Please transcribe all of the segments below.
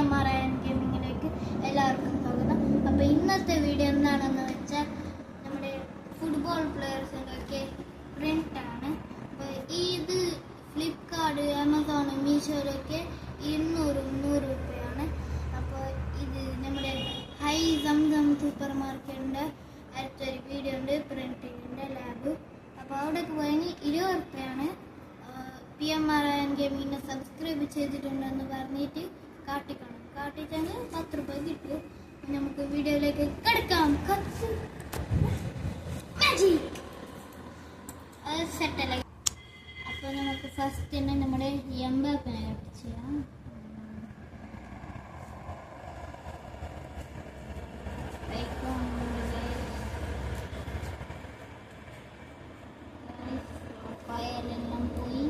PMRN ഗെയിമിങ്ങിലേക്ക് എല്ലാവർക്കും സ്വാഗതം. അപ്പോൾ ഇന്നത്തെ വീഡിയോ എന്താണെന്ന് വെച്ചാൽ നമ്മുടെ ഫുട്ബോൾ പ്ലെയേഴ്സിൻ്റെയൊക്കെ പ്രിൻ്റാണ്. അപ്പോൾ ഇത് ഫ്ലിപ്കാർട്ട്, ആമസോൺ, മീഷോയിലൊക്കെ 200-300 രൂപയാണ്. അപ്പോൾ ഇത് നമ്മുടെ ഹൈ സംസം സൂപ്പർ മാർക്കറ്റിൻ്റെ അടുത്തൊരു വീഡിയോ ഉണ്ട്, പ്രിൻറ്റിങ്ങിൻ്റെ ലാബ്. അപ്പോൾ അവിടേക്ക് പോയെങ്കിൽ 20 രൂപയാണ്. PMRN ഗെയിമിങ്ങിനെ സബ്സ്ക്രൈബ് ചെയ്തിട്ടുണ്ടെന്ന് പറഞ്ഞിട്ട് കാട്ടിച്ചാൽ 10 രൂപ കിട്ടും. നമുക്ക് വീഡിയോയിലേക്ക് കിടക്കാം. സെറ്റല്ല. അപ്പോൾ നമുക്ക് ഫസ്റ്റ് തന്നെ നമ്മുടെ എംബാപ്പനെ കട്ട് ചെയ്യാം. ഫയലെല്ലാം പോയി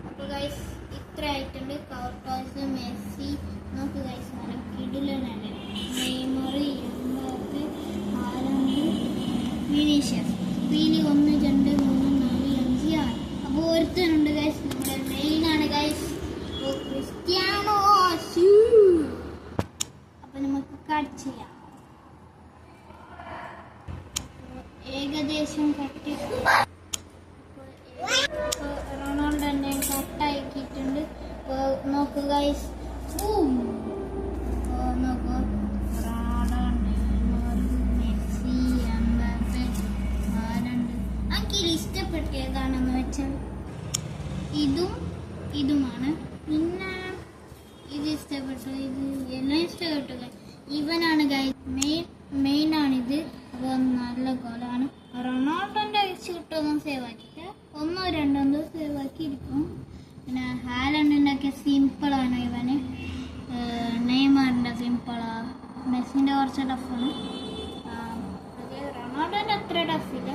അപ്പോൾ ഗൈസ് ഇത്ര ആയിട്ടുണ്ട്. കൗർട്ടോസ്, മെസ്സി, നമുക്ക് ഗൈസ് നല്ല കിടിലനാണ്. Neymar, Mbappe, Haaland, Vinicius. ഇതിൽ 1, 2, 3, 4, 5, 6. അപ്പോൾ ഒരുത്തനുണ്ട് ഗൈസ്, നമ്മുടെ മെയിനാണ് ഗൈസ്, ക്രിസ്ത്യാനോ. അപ്പോൾ നമുക്ക് കട്ട് ചെയ്യാം. ഏകദേശം കട്ട് റൊണാൾഡോനെ കട്ടാക്കിയിട്ടുണ്ട്. നോക്കൂ ഗൈസ്, നോക്കൂ Ronaldo, Neymar, Messi, Mbappe, Haaland. എനിക്കിത് ഇഷ്ടപ്പെട്ട ഏതാണെന്ന് വെച്ചാൽ ഇതുമാണ്. പിന്നെ ഇത് ഇഷ്ടപ്പെട്ടു, ഇത് എല്ലാം ഇഷ്ടപ്പെട്ടു. ഇവനാണ് ഗൈസ് മെയിനാണിത്. അപ്പോൾ നല്ല ഗോളാണ്. റൊണാൾഡോൻ്റെ ഷൂട്ടൊന്നും സേവ് ആക്കിയിട്ട് 1-2 സേവ് ആക്കിയിരിക്കും. പിന്നെ ഹാലൻഡിൻ്റെ ഒക്കെ സിമ്പിളാണ്. ഇവന് നെയ്മറിൻ്റെ സിമ്പിളാണ്. മെസ്സിൻ്റെ കുറച്ച് ടഫാണ്. റൊണാൾഡോൻ്റെ അത്ര ടഫില്ല.